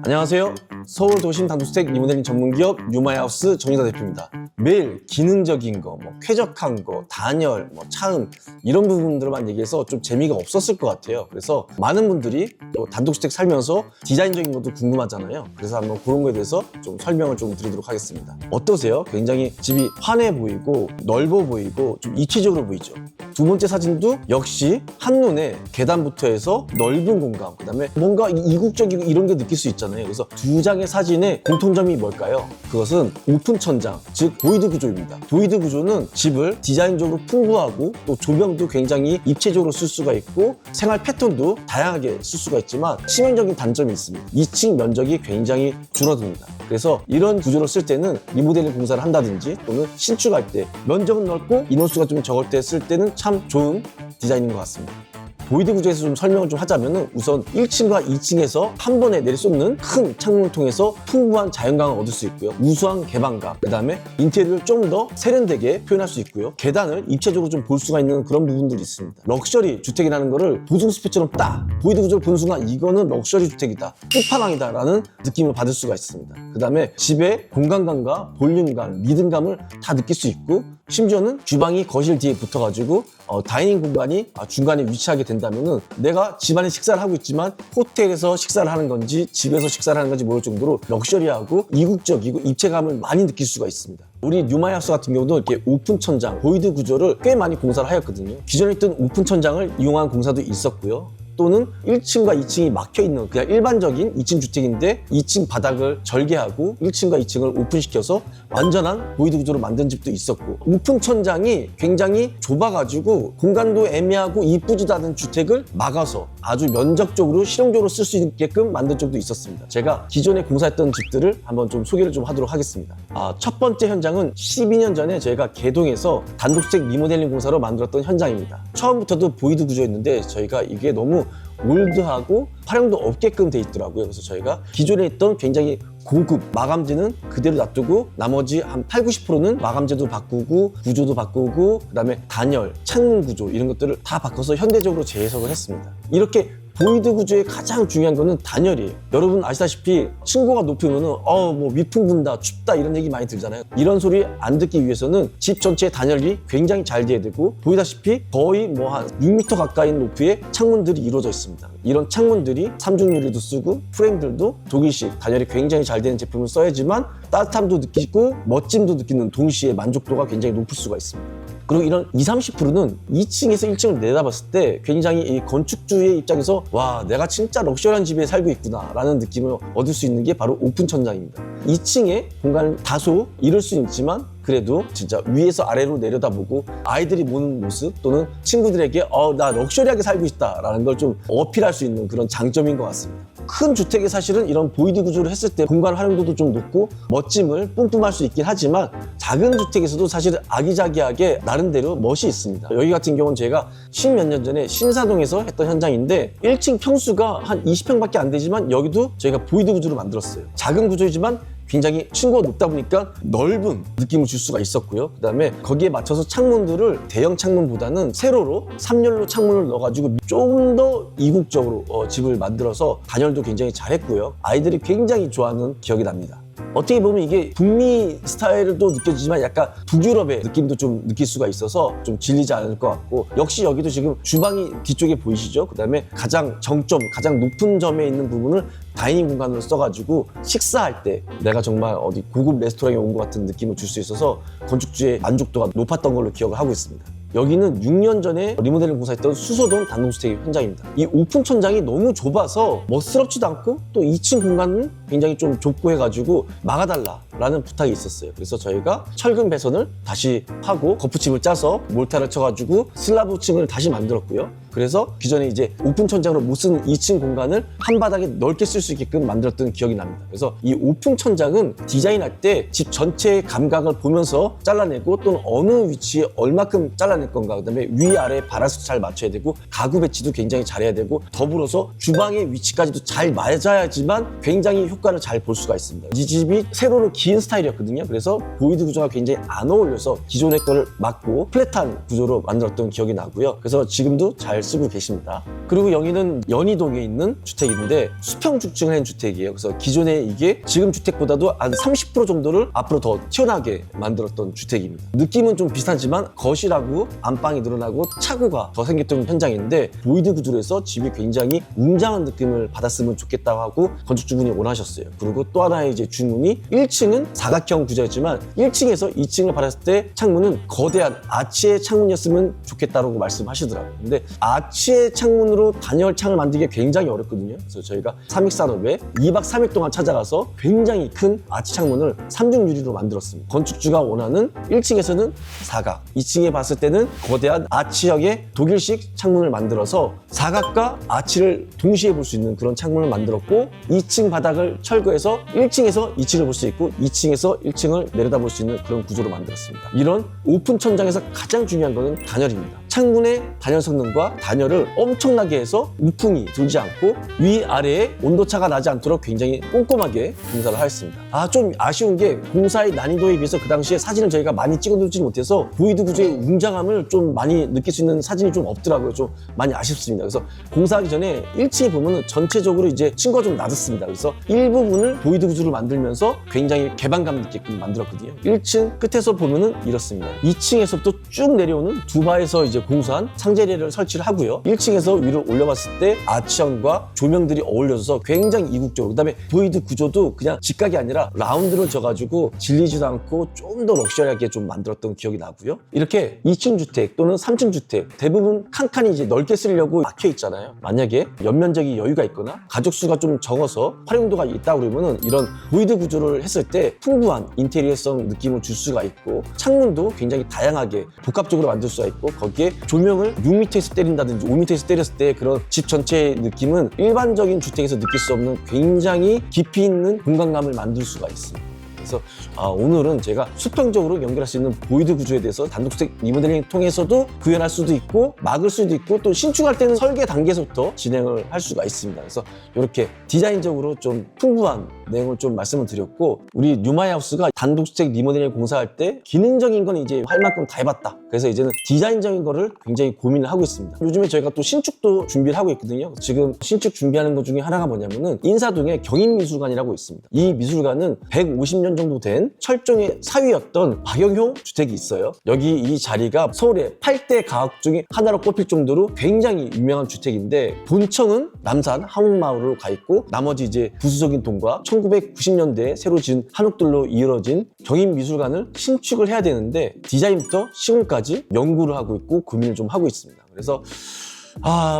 안녕하세요. 서울 도심 단독주택 리모델링 전문기업 유마이하우스 정의다 대표입니다. 매일 기능적인 거, 쾌적한 거, 단열, 차음 이런 부분들만 얘기해서 좀 재미가 없었을 것 같아요. 그래서 많은 분들이 또 단독주택 살면서 디자인적인 것도 궁금하잖아요. 그래서 한번 그런 거에 대해서 좀 설명을 좀 드리도록 하겠습니다. 어떠세요? 굉장히 집이 환해 보이고 넓어 보이고 좀 입체적으로 보이죠. 두 번째 사진도 역시 한눈에 계단부터 해서 넓은 공간, 그 다음에 뭔가 이국적이고 이런 게 느낄 수 있잖아요. 그래서 두 장의 사진의 공통점이 뭘까요? 그것은 오픈 천장, 즉 보이드 구조입니다. 보이드 구조는 집을 디자인적으로 풍부하고 또 조명도 굉장히 입체적으로 쓸 수가 있고 생활 패턴도 다양하게 쓸 수가 있지만 치명적인 단점이 있습니다. 2층 면적이 굉장히 줄어듭니다. 그래서 이런 구조를 쓸 때는 리모델링 공사를 한다든지 또는 신축할 때 면적은 넓고 인원수가 좀 적을 때 쓸 때는 참 좋은 디자인인 것 같습니다. 보이드 구조에서 좀 설명을 좀 하자면은 우선 1층과 2층에서 한 번에 내리쏟는 큰 창문을 통해서 풍부한 자연광을 얻을 수 있고요. 우수한 개방감, 그 다음에 인테리어를 좀 더 세련되게 표현할 수 있고요. 계단을 입체적으로 좀 볼 수가 있는 그런 부분들이 있습니다. 럭셔리 주택이라는 거를 보증 스펙처럼 딱 보이드 구조를 보는 순간 이거는 럭셔리 주택이다, 끝판왕이다 라는 느낌을 받을 수가 있습니다. 그 다음에 집의 공간감과 볼륨감, 리듬감을 다 느낄 수 있고 심지어는 주방이 거실 뒤에 붙어가지고 다이닝 공간이 중간에 위치하게 된다면은 내가 집안에 식사를 하고 있지만 호텔에서 식사를 하는 건지 집에서 식사를 하는 건지 모를 정도로 럭셔리하고 이국적이고 입체감을 많이 느낄 수가 있습니다. 우리 뉴마이하우스 같은 경우도 이렇게 오픈 천장, 보이드 구조를 꽤 많이 공사를 하였거든요. 기존에 있던 오픈 천장을 이용한 공사도 있었고요. 또는 1층과 2층이 막혀있는 그냥 일반적인 2층 주택인데 2층 바닥을 절개하고 1층과 2층을 오픈시켜서 완전한 보이드 구조로 만든 집도 있었고, 오픈 천장이 굉장히 좁아가지고 공간도 애매하고 이쁘지도 않은 주택을 막아서 아주 면적적으로 실용적으로 쓸 수 있게끔 만든 적도 있었습니다. 제가 기존에 공사했던 집들을 한번 좀 소개를 좀 하도록 하겠습니다. 첫 번째 현장은 12년 전에 저희가 개동에서 단독주택 리모델링 공사로 만들었던 현장입니다. 처음부터도 보이드 구조였는데 저희가 이게 너무 올드하고 활용도 없게끔 돼 있더라고요. 그래서 저희가 기존에 있던 굉장히 고급 마감재는 그대로 놔두고 나머지 한 80~90%는 마감재도 바꾸고 구조도 바꾸고 그다음에 단열, 창문 구조 이런 것들을 다 바꿔서 현대적으로 재해석을 했습니다. 이렇게 보이드 구조의 가장 중요한 거는 단열이에요. 여러분 아시다시피 층고가 높으면은 위풍 분다, 춥다 이런 얘기 많이 들잖아요. 이런 소리 안 듣기 위해서는 집 전체의 단열이 굉장히 잘 돼야 되고, 보이다시피 거의 한 6m 가까이 높이의 창문들이 이루어져 있습니다. 이런 창문들이 삼중 유리도 쓰고 프레임들도 독일식 단열이 굉장히 잘 되는 제품을 써야지만 따뜻함도 느끼고 멋짐도 느끼는 동시에 만족도가 굉장히 높을 수가 있습니다. 그리고 이런 20~30%는 2층에서 1층을 내다봤을 때 굉장히 이 건축주의 입장에서 와, 내가 진짜 럭셔리한 집에 살고 있구나 라는 느낌을 얻을 수 있는 게 바로 오픈 천장입니다. 2층에 공간을 다소 잃을 수는 있지만 그래도 진짜 위에서 아래로 내려다보고 아이들이 보는 모습 또는 친구들에게 나 럭셔리하게 살고 있다 라는 걸 좀 어필할 수 있는 그런 장점인 것 같습니다. 큰 주택에 사실은 이런 보이드 구조를 했을 때 공간 활용도도 좀 높고 멋짐을 뿜뿜할 수 있긴 하지만 작은 주택에서도 사실 아기자기하게 나름대로 멋이 있습니다. 여기 같은 경우는 제가 10몇 년 전에 신사동에서 했던 현장인데 1층 평수가 한 20평밖에 안 되지만 여기도 저희가 보이드 구조로 만들었어요. 작은 구조이지만 굉장히 층고가 높다 보니까 넓은 느낌을 줄 수가 있었고요. 그 다음에 거기에 맞춰서 창문들을 대형 창문보다는 세로로 3열로 창문을 넣어가지고 좀 더 이국적으로 집을 만들어서 단열도 굉장히 잘했고요. 아이들이 굉장히 좋아하는 기억이 납니다. 어떻게 보면 이게 북미 스타일도 느껴지지만 약간 북유럽의 느낌도 좀 느낄 수가 있어서 좀 질리지 않을 것 같고, 역시 여기도 지금 주방이 뒤쪽에 보이시죠? 그 다음에 가장 정점, 가장 높은 점에 있는 부분을 다이닝 공간으로 써가지고 식사할 때 내가 정말 어디 고급 레스토랑에 온 것 같은 느낌을 줄 수 있어서 건축주의 만족도가 높았던 걸로 기억을 하고 있습니다. 여기는 6년 전에 리모델링 공사했던 수서동 단독주택 현장입니다. 이 오픈 천장이 너무 좁아서 멋스럽지도 않고 또 2층 공간은 굉장히 좀 좁고 해가지고 막아달라라는 부탁이 있었어요. 그래서 저희가 철근 배선을 다시 하고 거푸집을 짜서 몰타를 쳐가지고 슬라브 층을 다시 만들었고요. 그래서 기존에 이제 오픈 천장으로 못 쓰는 2층 공간을 한 바닥에 넓게 쓸 수 있게끔 만들었던 기억이 납니다. 그래서 이 오픈 천장은 디자인할 때 집 전체의 감각을 보면서 잘라내고 또는 어느 위치에 얼마큼 잘라낼 건가, 그다음에 위아래 바라스도 잘 맞춰야 되고 가구 배치도 굉장히 잘해야 되고 더불어서 주방의 위치까지도 잘 맞아야지만 굉장히 효과를 잘 볼 수가 있습니다. 이 집이 세로로 긴 스타일이었거든요. 그래서 보이드 구조가 굉장히 안 어울려서 기존의 거를 막고 플랫한 구조로 만들었던 기억이 나고요. 그래서 지금도 잘 잘 쓰고 계십니다. 그리고 여기는 연희동에 있는 주택인데 수평축증을 한 주택이에요. 그래서 기존에 이게 지금 주택보다도 한 30% 정도를 앞으로 더 튀어나게 만들었던 주택입니다. 느낌은 좀 비슷하지만 거실하고 안방이 늘어나고 차고가 더 생겼던 현장인데 보이드 구조로 해서 집이 굉장히 웅장한 느낌을 받았으면 좋겠다고 하고 건축주분이 원하셨어요. 그리고 또 하나의 이제 주문이 1층은 사각형 구조였지만 1층에서 2층을 받았을 때 창문은 거대한 아치의 창문이었으면 좋겠다고 말씀하시더라고요. 근데 아치의 창문으로 단열창을 만들기 굉장히 어렵거든요. 그래서 저희가 삼익산업에 2박 3일 동안 찾아가서 굉장히 큰 아치 창문을 3중 유리로 만들었습니다. 건축주가 원하는 1층에서는 사각, 2층에 봤을 때는 거대한 아치형의 독일식 창문을 만들어서 사각과 아치를 동시에 볼 수 있는 그런 창문을 만들었고 2층 바닥을 철거해서 1층에서 2층을 볼 수 있고 2층에서 1층을 내려다볼 수 있는 그런 구조로 만들었습니다. 이런 오픈 천장에서 가장 중요한 것은 단열입니다. 창문의 단열 성능과 단열을 엄청나게 해서 우풍이 들지 않고 위아래에 온도차가 나지 않도록 굉장히 꼼꼼하게 공사를 하였습니다. 좀 아쉬운 게 공사의 난이도에 비해서 그 당시에 사진을 저희가 많이 찍어두지 못해서 보이드 구조의 웅장함을 좀 많이 느낄 수 있는 사진이 좀 없더라고요. 좀 많이 아쉽습니다. 그래서 공사하기 전에 1층에 보면은 전체적으로 이제 층고가 좀 낮았습니다. 그래서 일부분을 보이드 구조를 만들면서 굉장히 개방감 있게끔 만들었거든요. 1층 끝에서 보면은 이렇습니다. 2층에서부터 쭉 내려오는 두바에서 이제 공사한 상제리를 설치를 하고요. 1층에서 위로 올려봤을 때 아치형과 조명들이 어울려져서 굉장히 이국적으로, 그다음에 보이드 구조도 그냥 직각이 아니라 라운드를 져가지고 질리지도 않고 좀 더 럭셔리하게 좀 만들었던 기억이 나고요. 이렇게 2층 주택 또는 3층 주택 대부분 칸칸이 이제 넓게 쓰려고 막혀 있잖아요. 만약에 연면적이 여유가 있거나 가족 수가 좀 적어서 활용도가 있다 그러면은 이런 보이드 구조를 했을 때 풍부한 인테리어성 느낌을 줄 수가 있고 창문도 굉장히 다양하게 복합적으로 만들 수가 있고 거기에 조명을 6m에서 때린다든지 5m에서 때렸을 때 그런 집 전체의 느낌은 일반적인 주택에서 느낄 수 없는 굉장히 깊이 있는 공간감을 만들 수가 있습니다. 그래서 오늘은 제가 수평적으로 연결할 수 있는 보이드 구조에 대해서 단독주택 리모델링 통해서도 구현할 수도 있고 막을 수도 있고 또 신축할 때는 설계 단계에서부터 진행을 할 수가 있습니다. 그래서 이렇게 디자인적으로 좀 풍부한 내용을 좀 말씀을 드렸고 우리 뉴마이하우스가 단독주택 리모델링 공사할 때 기능적인 건 이제 할 만큼 다 해봤다. 그래서 이제는 디자인적인 거를 굉장히 고민을 하고 있습니다. 요즘에 저희가 또 신축도 준비를 하고 있거든요. 지금 신축 준비하는 것 중에 하나가 뭐냐면은 인사동에 경인미술관이라고 있습니다. 이 미술관은 150년 정도 된 철종의 사위였던 박영효 주택이 있어요. 여기 이 자리가 서울의 8대 가옥 중에 하나로 꼽힐 정도로 굉장히 유명한 주택인데 본청은 남산 한옥마을로 가 있고 나머지 이제 부수적인 동과 1990년대에 새로 지은 한옥들로 이루어진 경인미술관을 신축을 해야 되는데 디자인부터 시공까지 연구를 하고 있고 고민을 좀 하고 있습니다. 그래서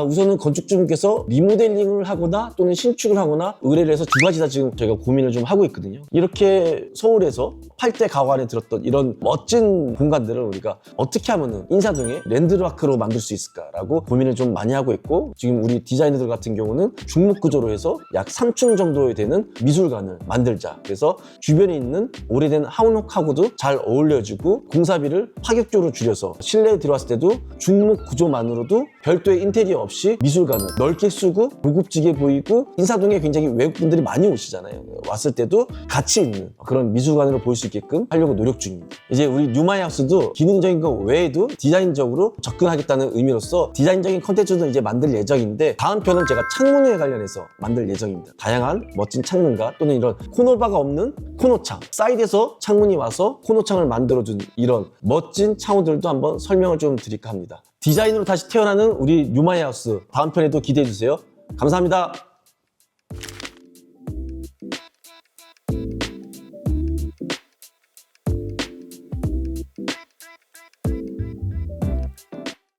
우선은 건축주분께서 리모델링을 하거나 또는 신축을 하거나 의뢰를 해서 두 가지 다 지금 저희가 고민을 좀 하고 있거든요. 이렇게 서울에서 8대 가옥 안에 들었던 이런 멋진 공간들을 우리가 어떻게 하면은 인사동에 랜드마크로 만들 수 있을까라고 고민을 좀 많이 하고 있고 지금 우리 디자이너들 같은 경우는 중목구조로 해서 약 3층 정도에 되는 미술관을 만들자. 그래서 주변에 있는 오래된 한옥하고도 잘 어울려지고 공사비를 파격적으로 줄여서 실내에 들어왔을 때도 중목구조만으로도 별도의 인테리어 없이 미술관을 넓게 쓰고 고급지게 보이고 인사동에 굉장히 외국분들이 많이 오시잖아요. 왔을 때도 가치 있는 그런 미술관으로 보일 수 있게끔 하려고 노력 중입니다. 이제 우리 뉴마이하우스도 기능적인 거 외에도 디자인적으로 접근하겠다는 의미로서 디자인적인 컨텐츠도 이제 만들 예정인데 다음 편은 제가 창문에 관련해서 만들 예정입니다. 다양한 멋진 창문과 또는 이런 코너바가 없는 코너창, 사이드에서 창문이 와서 코너창을 만들어준 이런 멋진 창호들도 한번 설명을 좀 드릴까 합니다. 디자인으로 다시 태어나는 우리 뉴마이하우스 다음 편에도 기대해 주세요. 감사합니다.